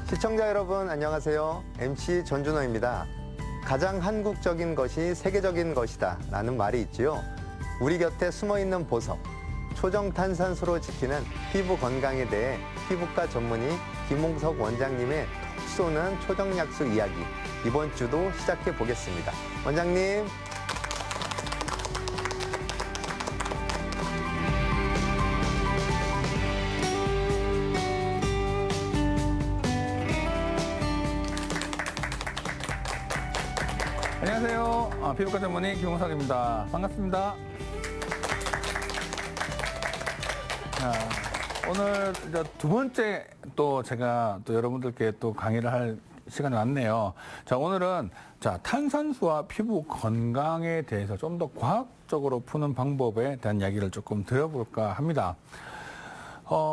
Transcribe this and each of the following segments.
시청자 여러분 안녕하세요. MC 전준호입니다. 가장 한국적인 것이 세계적인 것이다 라는 말이 있지요. 우리 곁에 숨어있는 보석, 초정탄산수로 지키는 피부 건강에 대해 피부과 전문의 김홍석 원장님의 톡 쏘는 초정약수 이야기, 이번 주도 시작해 보겠습니다. 원장님. 안녕하세요. 피부과 전문의 김홍석입니다. 반갑습니다. 오늘 이제 두 번째 또 제가 또 여러분들께 또 강의를 할 시간이 왔네요. 자, 오늘은 탄산수와 피부 건강에 대해서 좀 더 과학적으로 푸는 방법에 대한 이야기를 조금 드려볼까 합니다.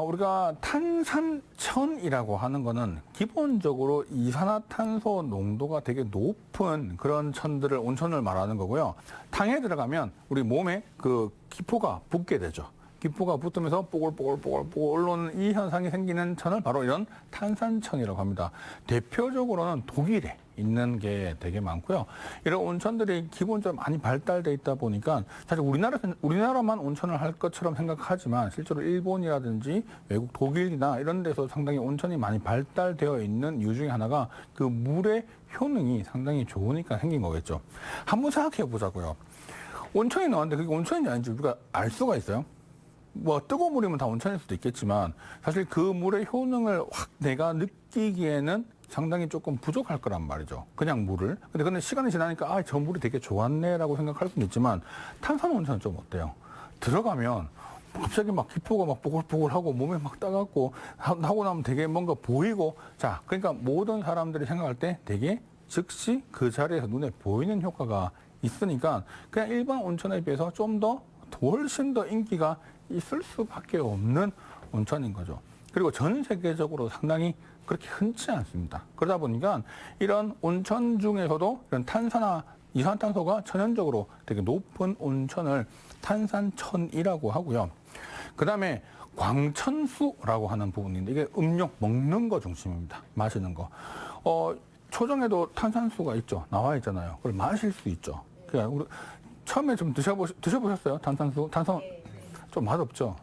우리가 탄산천이라고 하는 거는 기본적으로 이산화탄소 농도가 되게 높은 그런 천들을, 온천을 말하는 거고요. 탕에 들어가면 우리 몸에 그 기포가 붙게 되죠. 기포가 붙으면서 뽀글뽀글 올라오는 이 현상이 생기는 천을 바로 이런 탄산천이라고 합니다. 대표적으로는 독일에 있는 게 되게 많고요. 이런 온천들이 기본적으로 많이 발달돼 있다 보니까 사실 우리나라만 온천을 할 것처럼 생각하지만 실제로 일본이라든지 외국 독일이나 이런 데서 상당히 온천이 많이 발달되어 있는 이유 중에 하나가 그 물의 효능이 상당히 좋으니까 생긴 거겠죠. 한번 생각해 보자고요. 온천이 나왔는데 그게 온천인지 아닌지 우리가 알 수가 있어요? 뭐 뜨거운 물이면 다 온천일 수도 있겠지만 사실 그 물의 효능을 확 내가 느끼기에는 상당히 조금 부족할 거란 말이죠. 그냥 물을. 근데 시간이 지나니까 저 물이 되게 좋았네라고 생각할 수는 있지만 탄산 온천은 좀 어때요? 들어가면 갑자기 막 기포가 막 뽀글뽀글하고 몸에 막 따갑고 하고 나면 되게 뭔가 보이고, 자, 그러니까 모든 사람들이 생각할 때 되게 즉시 그 자리에서 눈에 보이는 효과가 있으니까 그냥 일반 온천에 비해서 좀 더 훨씬 더 인기가 있을 수밖에 없는 온천인 거죠. 그리고 전 세계적으로 상당히 그렇게 흔치 않습니다. 그러다 보니까 이런 온천 중에서도 이런 이산화탄소가 천연적으로 되게 높은 온천을 탄산천이라고 하고요. 그 다음에 광천수라고 하는 부분인데 이게 음료, 먹는 거 중심입니다. 마시는 거. 초정에도 탄산수가 있죠. 나와 있잖아요. 그걸 마실 수 있죠. 그러니까 우리 처음에 좀 드셔보셨어요? 탄산수? 좀 맛없죠?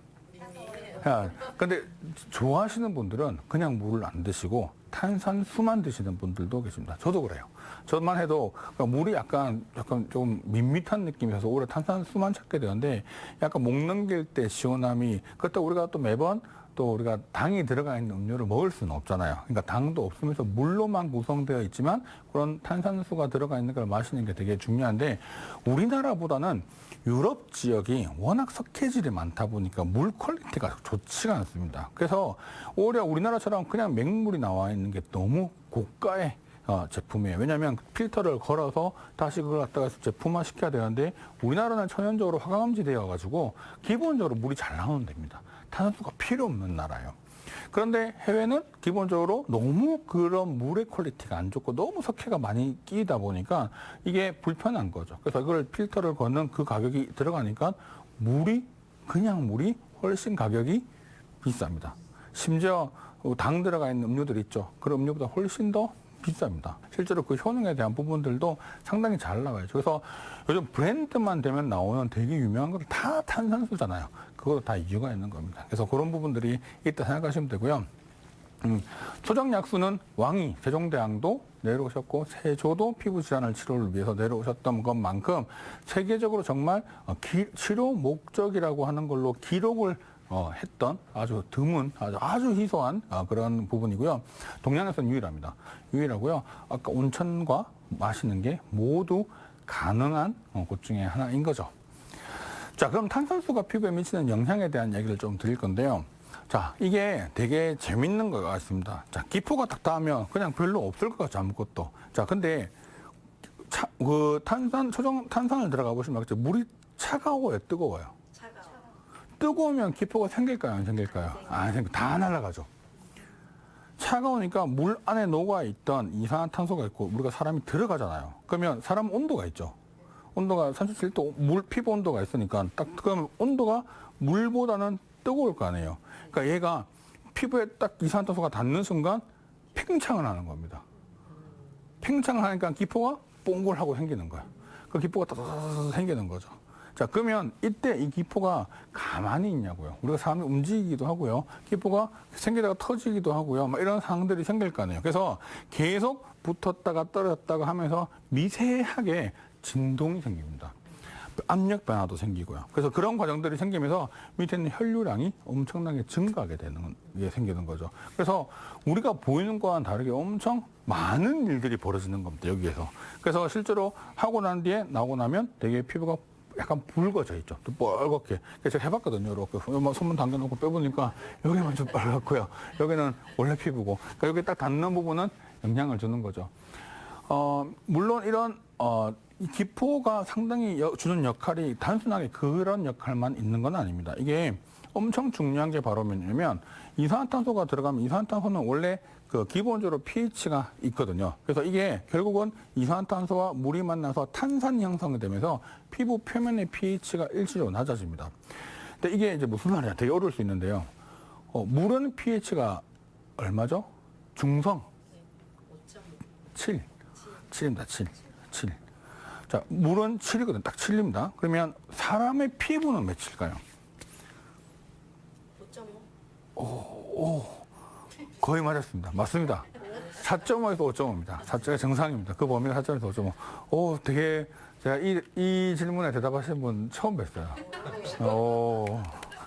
근데 좋아하시는 분들은 그냥 물을 안 드시고 탄산수만 드시는 분들도 계십니다. 저도 그래요. 저만 해도 물이 약간 좀 밋밋한 느낌이어서 오히려 탄산수만 찾게 되는데 약간 목 넘길 때 시원함이, 그렇다고 우리가 또 매번 또 우리가 당이 들어가 있는 음료를 먹을 수는 없잖아요. 그러니까 당도 없으면서 물로만 구성되어 있지만 그런 탄산수가 들어가 있는 걸 마시는 게 되게 중요한데, 우리나라보다는 유럽 지역이 워낙 석회질이 많다 보니까 물 퀄리티가 좋지가 않습니다. 그래서 오히려 우리나라처럼 그냥 맹물이 나와 있는 게 너무 고가의 제품이에요. 왜냐하면 필터를 걸어서 다시 그걸 갖다가 제품화 시켜야 되는데 우리나라는 천연적으로 화강암지 되어가지고 기본적으로 물이 잘 나오는 데입니다. 탄산수가 필요 없는 나라예요. 그런데 해외는 기본적으로 너무 그런 물의 퀄리티가 안 좋고 너무 석회가 많이 끼다 보니까 이게 불편한 거죠. 그래서 이걸 필터를 거는 그 가격이 들어가니까 그냥 물이 훨씬 가격이 비쌉니다. 심지어 당 들어가 있는 음료들 있죠. 그런 음료보다 훨씬 더 비쌉니다. 실제로 그 효능에 대한 부분들도 상당히 잘 나와요. 그래서 요즘 브랜드만 되면 나오는 되게 유명한 건 다 탄산수잖아요. 그것도 다 이유가 있는 겁니다. 그래서 그런 부분들이 있다 생각하시면 되고요. 초정약수는 왕이 세종대왕도 내려오셨고 세조도 피부 질환을 치료를 위해서 내려오셨던 것만큼 세계적으로 정말 치료 목적이라고 하는 걸로 기록을 했던 아주 드문, 아주 희소한 그런 부분이고요. 동양에서는 유일합니다. 유일하고요. 아까 온천과 마시는 게 모두 가능한 것 중에 하나인 거죠. 자, 그럼 탄산수가 피부에 미치는 영향에 대한 얘기를 좀 드릴 건데요. 자, 이게 되게 재밌는 것 같습니다. 자, 기포가 딱 닿으면 그냥 별로 없을 것 같죠, 아무것도. 자, 근데 탄산을 들어가 보시면 물이 차가워요, 뜨거워요? 뜨거우면 기포가 생길까요, 안 생길까요? 안 생겨. 다 날아가죠. 차가우니까 물 안에 녹아있던 이산화탄소가 있고 우리가 사람이 들어가잖아요. 그러면 사람 온도가 있죠. 온도가 37도, 피부 온도가 있으니까 그러면 온도가 물보다는 뜨거울 거 아니에요. 그러니까 얘가 피부에 딱 이산화탄소가 닿는 순간 팽창을 하는 겁니다. 팽창을 하니까 기포가 뽕골하고 생기는 거예요. 그 기포가 따다다다 생기는 거죠. 자, 그러면 이때 이 기포가 가만히 있냐고요. 우리가 사람이 움직이기도 하고요. 기포가 생기다가 터지기도 하고요. 막 이런 상황들이 생길 거 아니에요. 그래서 계속 붙었다가 떨어졌다가 하면서 미세하게 진동이 생깁니다. 압력 변화도 생기고요. 그래서 그런 과정들이 생기면서 밑에 있는 혈류량이 엄청나게 증가하게 되는 게 생기는 거죠. 그래서 우리가 보이는 거와는 다르게 엄청 많은 일들이 벌어지는 겁니다. 여기에서. 그래서 실제로 하고 난 뒤에 나오고 나면 되게 피부가 약간 붉어져 있죠. 또 빨갛게. 그래서 제가 해봤거든요. 이렇게 손문 당겨놓고 빼보니까 여기만 좀 빨갛고요. 여기는 원래 피부고. 그러니까 여기 딱 닿는 부분은 영향을 주는 거죠. 물론 이런 이 기포가 상당히 주는 역할이 단순하게 그런 역할만 있는 건 아닙니다. 이게 엄청 중요한 게 바로 뭐냐면 이산화탄소가 들어가면 이산화탄소는 원래 그 기본적으로 pH가 있거든요. 그래서 이게 결국은 이산화탄소와 물이 만나서 탄산이 형성이 되면서 피부 표면의 pH가 일시적으로 낮아집니다. 근데 이게 이제 무슨 말이야? 되게 어려울 수 있는데요. 물은 pH가 얼마죠? 중성 7. 7입니다. 7. 자, 물은 7이거든. 딱 7입니다. 그러면 사람의 피부는 몇일까요? 5.5. 거의 맞았습니다. 맞습니다. 4.5에서 5.5입니다. 4.5가 정상입니다. 그 범위가 4.5에서 5.5. 되게 제가 이 질문에 대답하신 분 처음 뵀어요.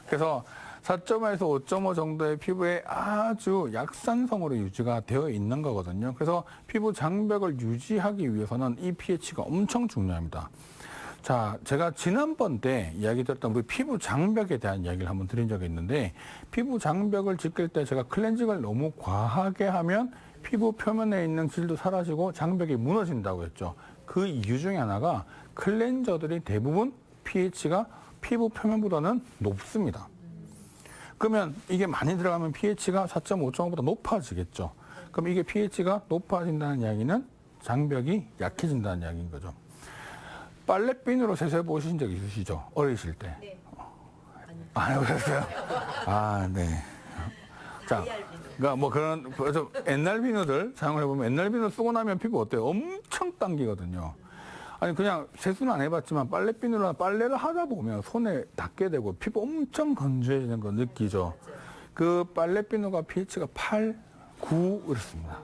그래서 4.5에서 5.5 정도의 피부에 아주 약산성으로 유지가 되어 있는 거거든요. 그래서 피부 장벽을 유지하기 위해서는 이 pH가 엄청 중요합니다. 자, 제가 지난번 때 이야기 드렸던 우리 피부 장벽에 대한 이야기를 한번 드린 적이 있는데 피부 장벽을 지킬 때 제가 클렌징을 너무 과하게 하면 피부 표면에 있는 질도 사라지고 장벽이 무너진다고 했죠. 그 이유 중에 하나가 클렌저들이 대부분 pH가 피부 표면보다는 높습니다. 그러면 이게 많이 들어가면 pH가 4.5, 5.5보다 높아지겠죠. 그럼 이게 pH가 높아진다는 이야기는 장벽이 약해진다는 이야기인 거죠. 빨래비누로 세수해 보신 적 있으시죠? 어리실 때. 네. 안 해보셨어요? 아, 네. 자, 그러니까 뭐 그런 좀 옛날 비누들 사용을 해보면 옛날 비누 쓰고 나면 피부 어때요? 엄청 당기거든요. 아니 그냥 세수는 안 해봤지만 빨래비누나 빨래를 하다 보면 손에 닿게 되고 피부 엄청 건조해지는 거 느끼죠. 그 빨래비누가 pH가 8, 9 이렇습니다.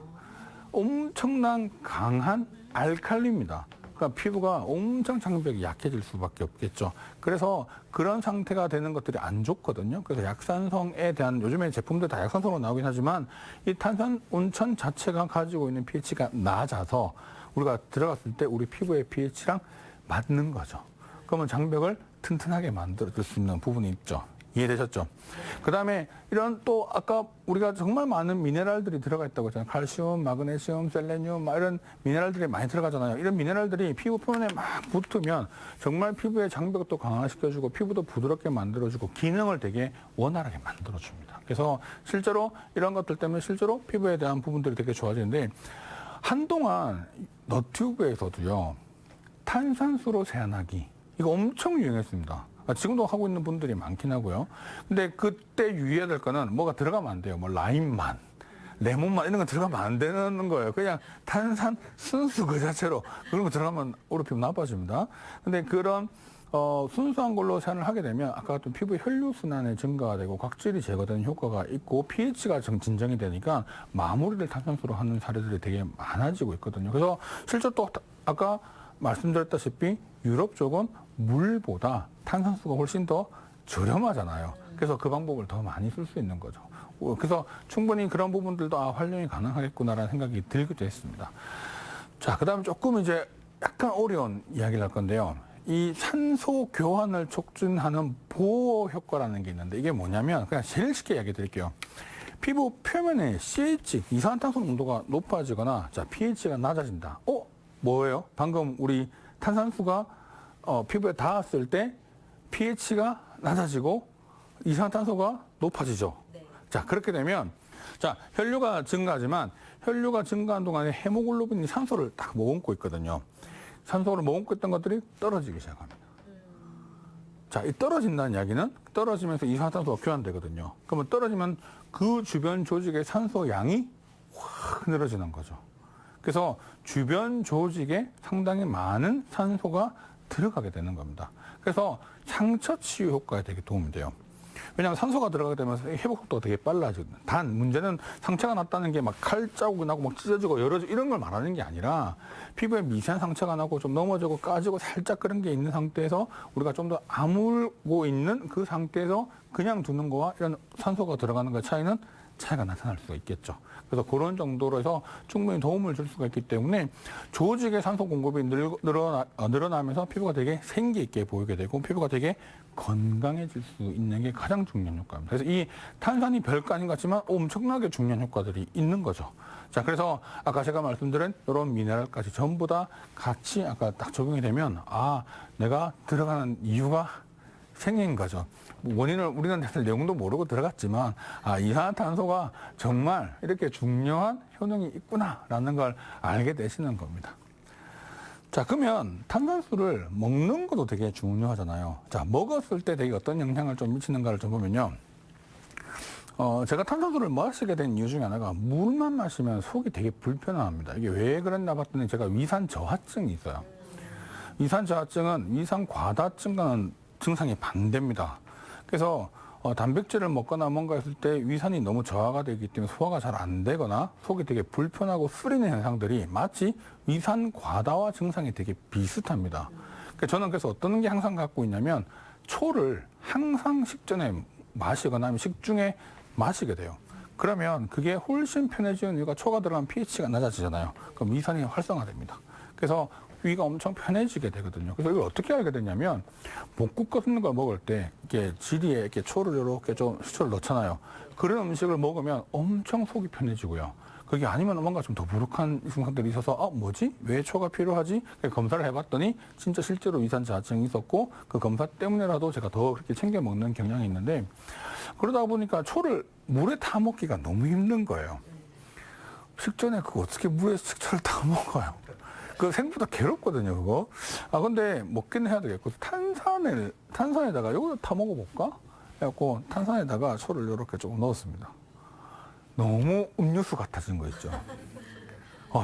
엄청난 강한 알칼리입니다. 그러니까 피부가 엄청 장벽이 약해질 수밖에 없겠죠. 그래서 그런 상태가 되는 것들이 안 좋거든요. 그래서 약산성에 대한 요즘에 제품들 다 약산성으로 나오긴 하지만 이 탄산 온천 자체가 가지고 있는 pH가 낮아서 우리가 들어갔을 때 우리 피부의 pH랑 맞는 거죠. 그러면 장벽을 튼튼하게 만들어줄 수 있는 부분이 있죠. 이해되셨죠? 그 다음에 이런 또 아까 우리가 정말 많은 미네랄들이 들어가 있다고 했잖아요. 칼슘, 마그네슘, 셀레늄 막 이런 미네랄들이 많이 들어가잖아요. 이런 미네랄들이 피부 표면에 막 붙으면 정말 피부의 장벽을 또 강화시켜주고 피부도 부드럽게 만들어주고 기능을 되게 원활하게 만들어줍니다. 그래서 실제로 이런 것들 때문에 실제로 피부에 대한 부분들이 되게 좋아지는데 한동안 너튜브에서도요. 탄산수로 세안하기 이거 엄청 유행했습니다. 지금도 하고 있는 분들이 많긴 하고요. 근데 그때 유의해야 될 거는 뭐가 들어가면 안 돼요. 뭐 라임만, 레몬만 이런 거 들어가면 안 되는 거예요. 그냥 탄산 순수 그 자체로 그런 거 들어가면 오래 피부 나빠집니다. 근데 그런 순수한 걸로 세안을 하게 되면 아까 같은 피부 혈류순환의 증가가 되고 각질이 제거되는 효과가 있고 pH가 진정이 되니까 마무리를 탄산수로 하는 사례들이 되게 많아지고 있거든요. 그래서 실제로 또 아까 말씀드렸다시피 유럽 쪽은 물보다 탄산수가 훨씬 더 저렴하잖아요. 그래서 그 방법을 더 많이 쓸 수 있는 거죠. 그래서 충분히 그런 부분들도 활용이 가능하겠구나라는 생각이 들기도 했습니다. 자, 그 다음에 조금 이제 약간 어려운 이야기를 할 건데요. 이 산소 교환을 촉진하는 보호 효과라는 게 있는데 이게 뭐냐면 그냥 제일 쉽게 이야기 드릴게요. 피부 표면에 CH, 이산화탄소 농도가 높아지거나 자, pH가 낮아진다. 뭐예요? 방금 우리 탄산수가 피부에 닿았을 때 pH가 낮아지고 이산화탄소가 높아지죠. 네. 자, 그렇게 되면 자, 혈류가 증가하지만 혈류가 증가한 동안에 헤모글로빈이 산소를 딱 머금고 있거든요. 산소를 머금고 있던 것들이 떨어지기 시작합니다. 자, 이 떨어진다는 이야기는 떨어지면서 이산화탄소가 교환되거든요. 그러면 떨어지면 그 주변 조직의 산소 양이 확 늘어지는 거죠. 그래서 주변 조직에 상당히 많은 산소가 들어가게 되는 겁니다. 그래서 상처 치유 효과에 되게 도움이 돼요. 왜냐하면 산소가 들어가게 되면서 회복 속도가 되게 빨라지거든요. 단 문제는 상처가 났다는 게 막 칼 자국이 나고 막 찢어지고 열어지고 이런 걸 말하는 게 아니라 피부에 미세한 상처가 나고 좀 넘어지고 까지고 살짝 그런 게 있는 상태에서 우리가 좀 더 아물고 있는 그 상태에서 그냥 두는 거와 이런 산소가 들어가는 것 차이는 차이가 나타날 수가 있겠죠. 그래서 그런 정도로 해서 충분히 도움을 줄 수가 있기 때문에 조직의 산소 공급이 늘어나면서 피부가 되게 생기 있게 보이게 되고 피부가 되게 건강해질 수 있는 게 가장 중요한 효과입니다. 그래서 이 탄산이 별거 아닌 것 같지만 엄청나게 중요한 효과들이 있는 거죠. 자, 그래서 아까 제가 말씀드린 이런 미네랄까지 전부 다 같이 아까 딱 적용이 되면 아, 내가 들어가는 이유가 생긴 거죠. 원인을 우리는 사실 내용도 모르고 들어갔지만 아, 이산화탄소가 정말 이렇게 중요한 효능이 있구나라는 걸 알게 되시는 겁니다. 자, 그러면 탄산수를 먹는 것도 되게 중요하잖아요. 자, 먹었을 때 되게 어떤 영향을 좀 미치는가를 좀 보면요. 제가 탄산수를 마시게 된 이유 중에 하나가 물만 마시면 속이 되게 불편합니다. 이게 왜 그랬나 봤더니 제가 위산 저하증이 있어요. 위산 저하증은 위산 과다증과는 증상이 반대입니다. 그래서 단백질을 먹거나 뭔가 했을 때 위산이 너무 저하가 되기 때문에 소화가 잘 안 되거나 속이 되게 불편하고 쓰리는 현상들이 마치 위산 과다와 증상이 되게 비슷합니다. 그러니까 저는 그래서 어떤 게 항상 갖고 있냐면 초를 항상 식전에 마시거나 아니면 식중에 마시게 돼요. 그러면 그게 훨씬 편해지는 이유가 초가 들어간 pH가 낮아지잖아요. 그럼 위산이 활성화됩니다. 그래서 위가 엄청 편해지게 되거든요. 그래서 이걸 어떻게 알게 됐냐면 볶국 같은 걸 먹을 때 이렇게 지리에 이렇게 초를 이렇게 좀 식초를 넣잖아요. 그런 음식을 먹으면 엄청 속이 편해지고요. 그게 아니면 뭔가 좀 더부룩한 증상들이 있어서 뭐지? 왜 초가 필요하지? 검사를 해봤더니 진짜 실제로 위산 저하증이 있었고 그 검사 때문에라도 제가 더 그렇게 챙겨 먹는 경향이 있는데 그러다 보니까 초를 물에 타 먹기가 너무 힘든 거예요. 식전에 그거 어떻게 물에 식초를 타 먹어요? 그 생각보다 괴롭거든요, 그거. 아, 근데 먹기는 해야 되겠고, 탄산에다가 이거 타 먹어볼까? 해갖고, 탄산에다가 초를 이렇게 조금 넣었습니다. 너무 음료수 같아진 거 있죠.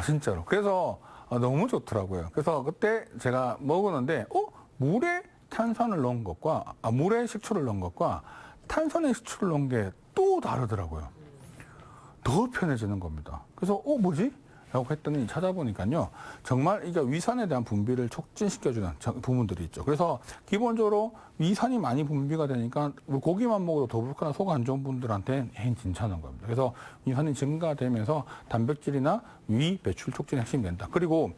진짜로. 그래서 너무 좋더라고요. 그래서 그때 제가 먹었는데, 물에 탄산을 넣은 것과, 물에 식초를 넣은 것과 탄산에 식초를 넣은 게 또 다르더라고요. 더 편해지는 겁니다. 그래서, 뭐지? 라고 했더니 찾아보니까요. 정말 이게 위산에 대한 분비를 촉진시켜주는 부분들이 있죠. 그래서 기본적으로 위산이 많이 분비가 되니까 고기만 먹어도 더부룩하나 속 안 좋은 분들한테 괜찮은 겁니다. 그래서 위산이 증가되면서 단백질이나 위 배출 촉진에 핵심이 된다. 그리고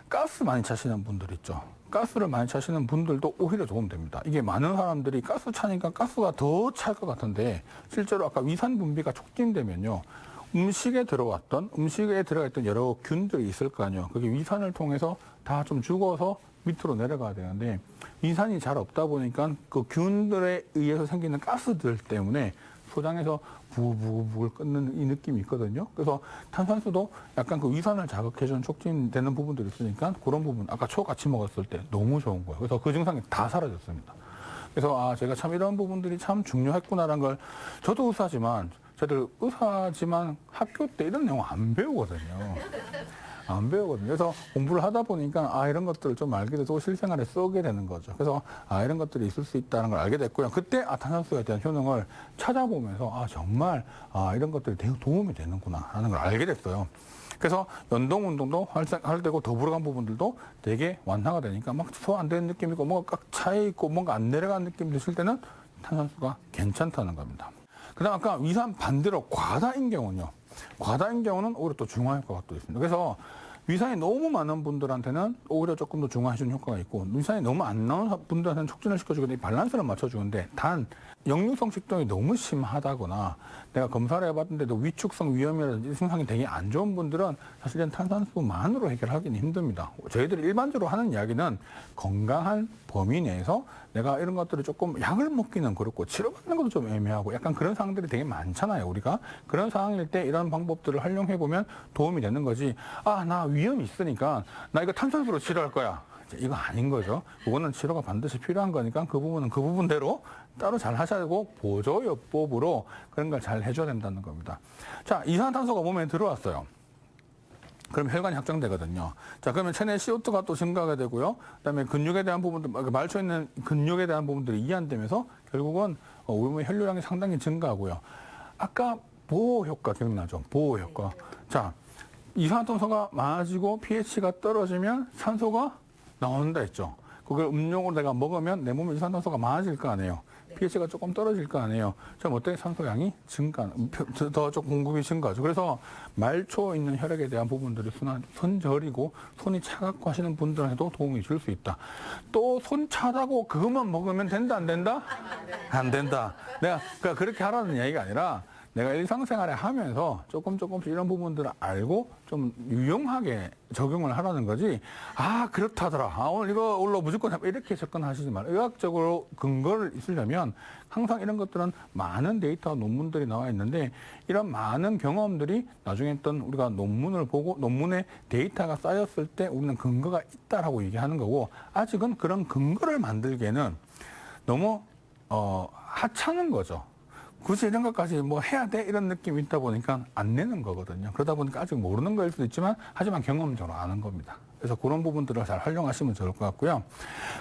가스 많이 차시는 분들 있죠. 가스를 많이 차시는 분들도 오히려 도움됩니다. 이게 많은 사람들이 가스 차니까 가스가 더 찰 것 같은데 실제로 아까 위산 분비가 촉진되면요. 음식에 들어가 있던 여러 균들이 있을 거 아니에요. 그게 위산을 통해서 다 좀 죽어서 밑으로 내려가야 되는데 위산이 잘 없다 보니까 그 균들에 의해서 생기는 가스들 때문에 소장에서 부글부글 끓는 이 느낌이 있거든요. 그래서 탄산수도 약간 그 위산을 자극해주는 촉진되는 부분들이 있으니까 그런 부분 아까 초 같이 먹었을 때 너무 좋은 거예요. 그래서 그 증상이 다 사라졌습니다. 그래서 제가 참 이런 부분들이 참 중요했구나라는 걸 저도 의사지만 학교 때 이런 내용 안 배우거든요. 그래서 공부를 하다 보니까 이런 것들을 좀 알게 돼서 실생활에 쓰게 되는 거죠. 그래서 이런 것들이 있을 수 있다는 걸 알게 됐고요. 그때 탄산수에 대한 효능을 찾아보면서 정말 이런 것들이 되게 도움이 되는구나라는 걸 알게 됐어요. 그래서 연동 운동도 활되고 더부룩한 부분들도 되게 완화가 되니까 막 소화 안 되는 느낌이 있고 뭔가 꽉 차 있고 뭔가 안 내려가는 느낌 드실 때는 탄산수가 괜찮다는 겁니다. 그다음 아까 위산 반대로 과다인 경우는요. 과다인 경우는 오히려 또 중화 효과가 또 있습니다. 그래서 위산이 너무 많은 분들한테는 오히려 조금 더 중화해주는 효과가 있고 위산이 너무 안 나온 분들한테는 촉진을 시켜주고 밸런스를 맞춰주는데 단 역류성 식도염이 너무 심하다거나 내가 검사를 해봤는데도 위축성 위염이라든지 증상이 되게 안 좋은 분들은 사실은 탄산수만으로 해결하기는 힘듭니다. 저희들이 일반적으로 하는 이야기는 건강한 범위 내에서 내가 이런 것들을 조금 약을 먹기는 그렇고 치료받는 것도 좀 애매하고 약간 그런 상황들이 되게 많잖아요. 우리가 그런 상황일 때 이런 방법들을 활용해 보면 도움이 되는 거지. 나 위염이 있으니까 나 이거 탄산수로 치료할 거야. 이거 아닌 거죠. 그거는 치료가 반드시 필요한 거니까 그 부분은 그 부분대로 따로 잘 하셔야 되고 보조요법으로 그런 걸 잘 해줘야 된다는 겁니다. 자, 이산화탄소가 몸에 들어왔어요. 그럼 혈관이 확장되거든요. 자, 그러면 체내 CO2가 또 증가가 되고요. 그다음에 근육에 대한 부분들, 말초에 있는 근육에 대한 부분들이 이완되면서 결국은 우리 몸의 혈류량이 상당히 증가하고요. 아까 보호 효과 기억나죠? 보호 효과. 자, 이산화탄소가 많아지고 pH가 떨어지면 산소가 나온다 했죠. 그걸 음용으로 내가 먹으면 내 몸에 이산화탄소가 많아질 거 아니에요. pH가 조금 떨어질 거 아니에요. 그럼 어때? 산소량이 더 좀 공급이 증가하죠. 그래서 말초 있는 혈액에 대한 부분들이 손 저리고 손이 차갑고 하시는 분들한테도 도움이 줄 수 있다. 또 손 차다고 그것만 먹으면 된다, 안 된다? 안 된다. 내가 그러니까 그렇게 하라는 얘기가 아니라 내가 일상생활에 하면서 조금씩 이런 부분들을 알고 좀 유용하게 적용을 하라는 거지. 아, 그렇다더라. 아, 오늘 이거 무조건 이렇게 접근하시지 말아요. 의학적으로 근거를 있으려면 항상 이런 것들은 많은 데이터와 논문들이 나와 있는데 이런 많은 경험들이 나중에 어떤 우리가 논문을 보고 논문에 데이터가 쌓였을 때 우리는 근거가 있다라고 얘기하는 거고 아직은 그런 근거를 만들기에는 너무 하찮은 거죠. 굳이 이런 것까지 뭐 해야 돼? 이런 느낌이 있다 보니까 안 내는 거거든요. 그러다 보니까 아직 모르는 거일 수도 있지만 하지만 경험적으로 아는 겁니다. 그래서 그런 부분들을 잘 활용하시면 좋을 것 같고요.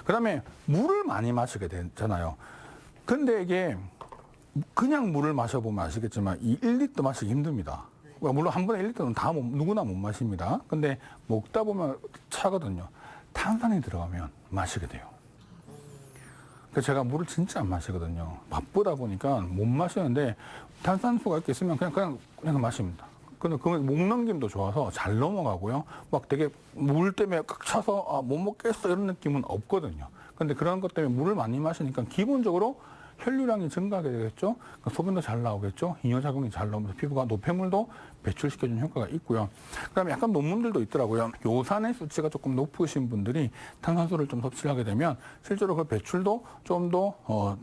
그 다음에 물을 많이 마시게 되잖아요. 근데 이게 그냥 물을 마셔보면 아시겠지만 이 1리터 마시기 힘듭니다. 물론 한 번에 1리터는 다 누구나 못 마십니다. 근데 먹다 보면 차거든요. 탄산이 들어가면 마시게 돼요. 그래서 제가 물을 진짜 안 마시거든요. 바쁘다 보니까 못 마시는데 탄산수가 이렇게 있으면 그냥 마십니다. 근데 그 목 넘김도 좋아서 잘 넘어가고요. 막 되게 물 때문에 꽉 차서 못 먹겠어 이런 느낌은 없거든요. 근데 그런 것 때문에 물을 많이 마시니까 기본적으로 혈류량이 증가하게 되겠죠. 그러니까 소변도 잘 나오겠죠. 이뇨작용이 잘 나오면서 피부가 노폐물도 배출시켜주는 효과가 있고요. 그다음에 약간 논문들도 있더라고요. 요산의 수치가 조금 높으신 분들이 탄산수를 좀 섭취를 하게 되면 실제로 그 배출도 좀 더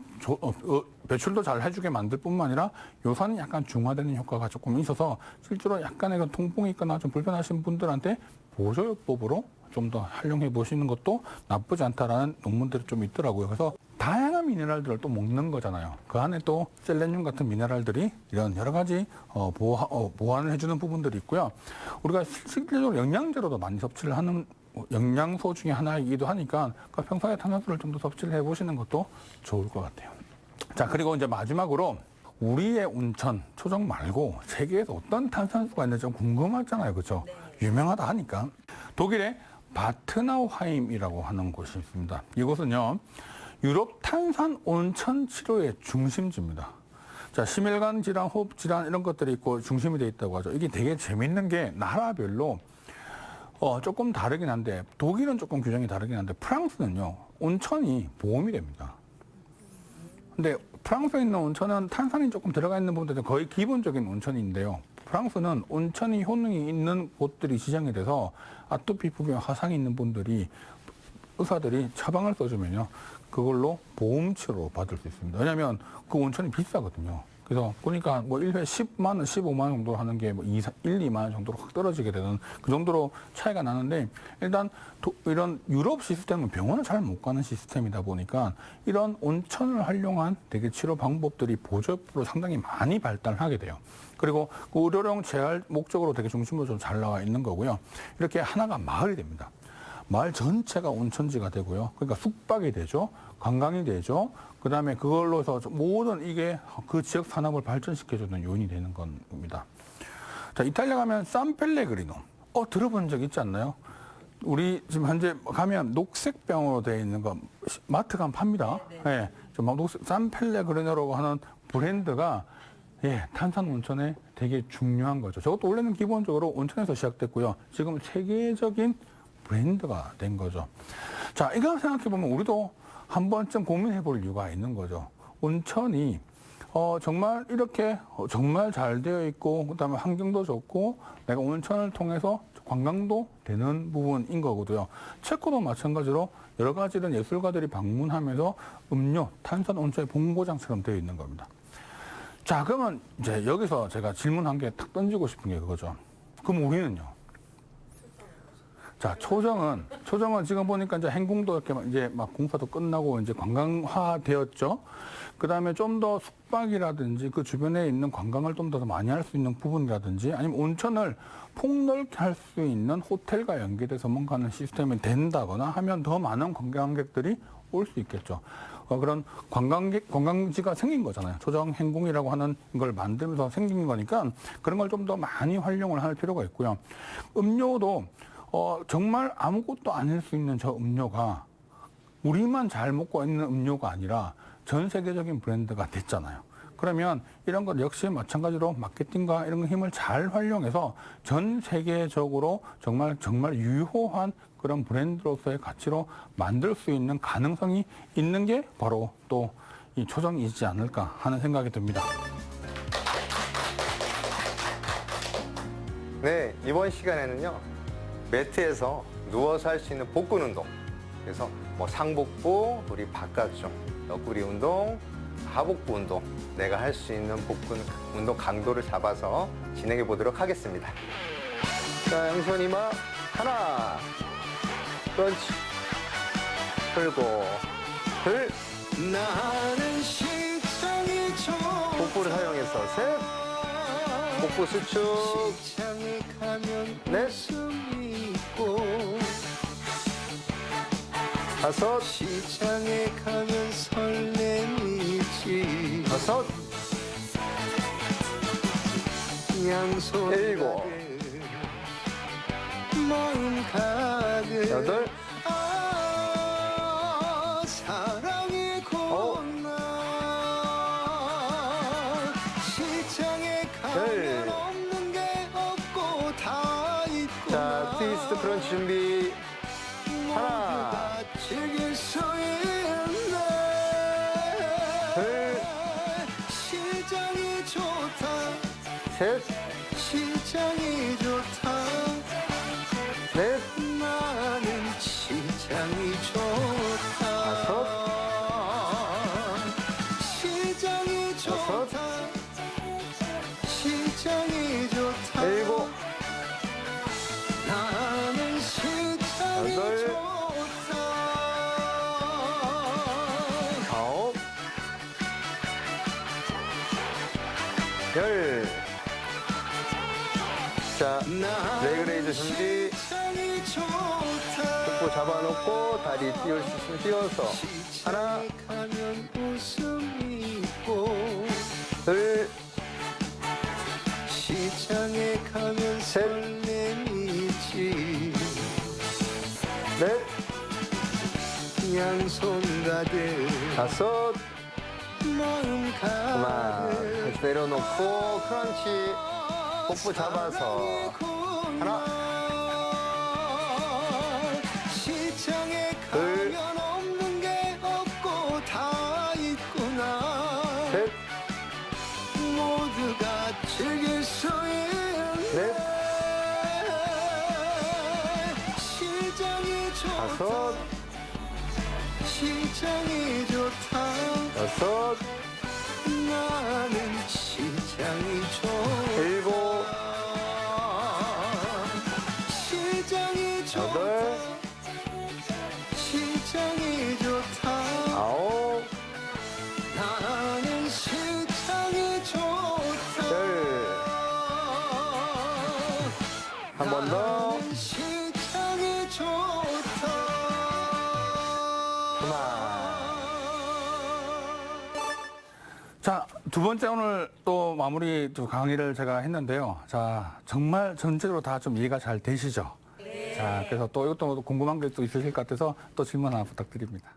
배출도 잘 해주게 만들 뿐만 아니라 요산이 약간 중화되는 효과가 조금 있어서 실제로 약간의 그 통풍이 있거나 좀 불편하신 분들한테 보조요법으로 좀 더 활용해 보시는 것도 나쁘지 않다라는 논문들이 좀 있더라고요. 그래서 다양한 미네랄들을 또 먹는 거잖아요. 그 안에 또 셀레늄 같은 미네랄들이 이런 여러 가지 보완을 해주는 부분들이 있고요. 우리가 실질적으로 영양제로도 많이 섭취를 하는 영양소 중에 하나이기도 하니까 평소에 탄산수를 좀 더 섭취를 해보시는 것도 좋을 것 같아요. 자, 그리고 이제 마지막으로 우리의 온천, 초정 말고 세계에서 어떤 탄산수가 있는지 좀 궁금하잖아요. 그렇죠? 유명하다 하니까. 독일의 바트나우하임이라고 하는 곳이 있습니다. 이곳은요, 유럽 탄산 온천 치료의 중심지입니다. 자, 심혈관 질환, 호흡 질환 이런 것들이 있고 중심이 되어 있다고 하죠. 이게 되게 재밌는 게 나라별로 조금 다르긴 한데 독일은 조금 규정이 다르긴 한데 프랑스는요, 온천이 보험이 됩니다. 근데 프랑스에 있는 온천은 탄산이 조금 들어가 있는 부분들은 거의 기본적인 온천인데요. 프랑스는 온천이 효능이 있는 곳들이 지정이 돼서 아토피 피부병 화상이 있는 분들이 의사들이 처방을 써주면요, 그걸로 보험 치료 받을 수 있습니다. 왜냐하면 그 온천이 비싸거든요. 그래서 보니까 뭐 1회 10만 원, 15만 원 정도 하는 게 뭐 1, 2만 원 정도로 확 떨어지게 되는 그 정도로 차이가 나는데 일단 이런 유럽 시스템은 병원을 잘 못 가는 시스템이다 보니까 이런 온천을 활용한 되게 치료 방법들이 보조법으로 상당히 많이 발달하게 돼요. 그리고 그 의료용 재활 목적으로 되게 중심으로 좀 잘 나와 있는 거고요. 이렇게 하나가 마을이 됩니다. 마을 전체가 온천지가 되고요. 그러니까 숙박이 되죠. 관광이 되죠. 그 다음에 그걸로 해서 모든 이게 그 지역 산업을 발전시켜주는 요인이 되는 겁니다. 자, 이탈리아 가면 산펠레그리노. 들어본 적 있지 않나요? 우리 지금 현재 가면 녹색병으로 되어 있는 거 마트 가면 팝니다. 네. 산펠레그리노라고 하는 브랜드가 탄산 온천에 되게 중요한 거죠. 저것도 원래는 기본적으로 온천에서 시작됐고요. 지금 세계적인 브랜드가 된 거죠. 자, 이거 생각해보면 우리도 한 번쯤 고민해 볼 이유가 있는 거죠. 온천이 정말 이렇게 정말 잘 되어 있고 그다음에 환경도 좋고 내가 온천을 통해서 관광도 되는 부분인 거거든요. 체코도 마찬가지로 여러 가지 이런 예술가들이 방문하면서 음료, 탄산 온천의 본고장처럼 되어 있는 겁니다. 자, 그러면 이제 여기서 제가 질문 한 개 탁 던지고 싶은 게 그거죠. 그럼 우리는요? 자, 초정은 지금 보니까 이제 행궁도 이렇게 이제 막 공사도 끝나고 이제 관광화 되었죠. 그 다음에 좀 더 숙박이라든지 그 주변에 있는 관광을 좀 더 많이 할 수 있는 부분이라든지 아니면 온천을 폭넓게 할 수 있는 호텔과 연계돼서 뭔가는 시스템이 된다거나 하면 더 많은 관광객들이 올 수 있겠죠. 그런 관광지가 생긴 거잖아요. 초정 행궁이라고 하는 걸 만들면서 생긴 거니까 그런 걸 좀 더 많이 활용을 할 필요가 있고요. 음료도 정말 아무것도 아닐 수 있는 저 음료가 우리만 잘 먹고 있는 음료가 아니라 전 세계적인 브랜드가 됐잖아요. 그러면 이런 것 역시 마찬가지로 마케팅과 이런 힘을 잘 활용해서 전 세계적으로 정말 유효한 그런 브랜드로서의 가치로 만들 수 있는 가능성이 있는 게 바로 또 이 초정이지 않을까 하는 생각이 듭니다. 네, 이번 시간에는요, 매트에서 누워서 할 수 있는 복근 운동. 그래서 뭐 상복부, 우리 바깥쪽, 옆구리 운동, 하복부 운동. 내가 할 수 있는 복근 운동 강도를 잡아서 진행해 보도록 하겠습니다. 자, 양손 이마 하나, 그렇지. 들고, 들. 나는 시장이 좋아. 복부를 사용해서 셋. 복부 수축. 시장에 가면 넷. 웃음이 있고 다섯. 시장에 가면 설렘이 있지. 다섯. 양손 일곱. 가득 마음 가득 여덟. 사랑이 고나 시장에 열. 가면 없는 게 없고 다 있구나. 자, 트위스트 크런치 준비. 하나. 모두가 즐길 수 있네. 둘. 시장이 좋다. 셋. 시장이 좋다. 넷. 나는 시장이 좋다. 다섯. 시장이 여섯. 좋다. 시장이 좋다. 일곱. 나는 시장이 여덟. 좋다. 아홉. 열. 자, 레그레이즈 준비. 시장이 좋다. 복부 잡아놓고 다리 띄울 수 있으면 띄워서 하나, 시장에 가면 웃음이 있고 둘, 시장에 가면 셋. 설렘이 있지. 넷, 양손 가득 다섯, 마음 그만. 가득 다시 내려놓고 크런치. 복부 잡아서 하나. 시장에 둘. 가면 없는 게 없고 다 있구나. 셋, 모두가 즐길 수 있네. 넷, 시장이 좋다. 다섯, 시장이 좋다. 여섯, 나는 시장이 좋다. 일곱, 시장이 좋다. 여덟, 시장이 좋다. 아홉, 나는 시장이 좋다. 열. 한 번 더. 나는 시장이 좋다. 그만. 자, 두 번째 오늘 또 마무리 또 강의를 제가 했는데요. 자, 정말 전체적으로 다 좀 이해가 잘 되시죠? 자, 그래서 또 이것도 궁금한 게 또 있으실 것 같아서 또 질문 하나 부탁드립니다.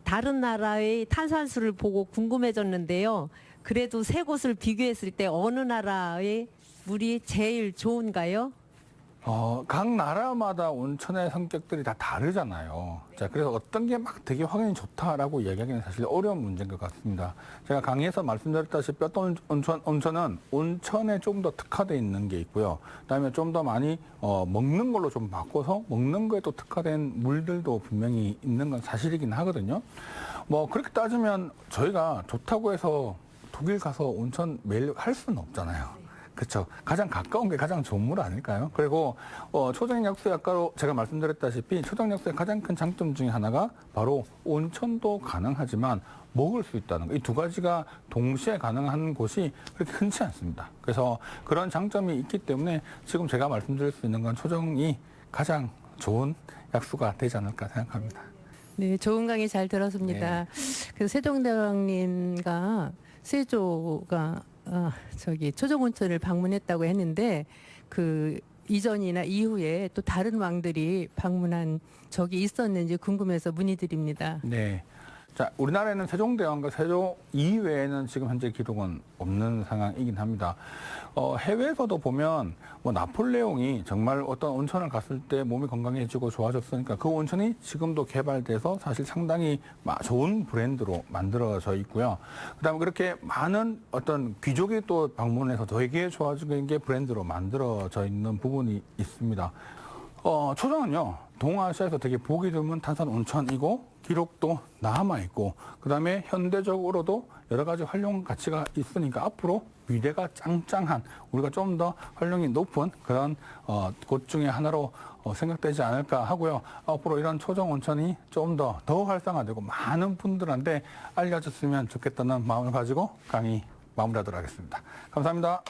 다른 나라의 탄산수를 보고 궁금해졌는데요. 그래도 세 곳을 비교했을 때 어느 나라의 물이 제일 좋은가요? 각 나라마다 온천의 성격들이 다 다르잖아요. 자, 그래서 어떤 게 막 되게 확연히 좋다라고 이야기하기는 사실 어려운 문제인 것 같습니다. 제가 강의에서 말씀드렸다시피 어떤 온천은 온천에 좀 더 특화되어 있는 게 있고요. 그다음에 좀 더 많이 먹는 걸로 좀 바꿔서 먹는 거에 또 특화된 물들도 분명히 있는 건 사실이긴 하거든요. 뭐 그렇게 따지면 저희가 좋다고 해서 독일 가서 온천 매일 할 수는 없잖아요. 그렇죠. 가장 가까운 게 가장 좋은 물 아닐까요? 그리고 초정약수에 아까 제가 말씀드렸다시피 초정약수의 가장 큰 장점 중에 하나가 바로 온천도 가능하지만 먹을 수 있다는 거. 이 두 가지가 동시에 가능한 곳이 그렇게 흔치 않습니다. 그래서 그런 장점이 있기 때문에 지금 제가 말씀드릴 수 있는 건 초정이 가장 좋은 약수가 되지 않을까 생각합니다. 네, 좋은 강의 잘 들었습니다. 그래서 세종대왕님과 세조가 초정온천을 방문했다고 했는데 그 이전이나 이후에 또 다른 왕들이 방문한 적이 있었는지 궁금해서 문의드립니다. 네. 자, 우리나라에는 세종대왕과 세조 이외에는 지금 현재 기록은 없는 상황이긴 합니다. 해외에서도 보면 뭐 나폴레옹이 정말 어떤 온천을 갔을 때 몸이 건강해지고 좋아졌으니까 그 온천이 지금도 개발돼서 사실 상당히 좋은 브랜드로 만들어져 있고요. 그다음에 그렇게 많은 어떤 귀족이 또 방문해서 되게 좋아지는 게 브랜드로 만들어져 있는 부분이 있습니다. 초정은요, 동아시아에서 되게 보기 드문 탄산 온천이고 기록도 남아있고 그다음에 현대적으로도 여러 가지 활용 가치가 있으니까 앞으로 미래가 짱짱한 우리가 좀 더 활용이 높은 그런 곳 중에 하나로 생각되지 않을까 하고요. 앞으로 이런 초정 온천이 좀 더 활성화되고 많은 분들한테 알려졌으면 좋겠다는 마음을 가지고 강의 마무리하도록 하겠습니다. 감사합니다.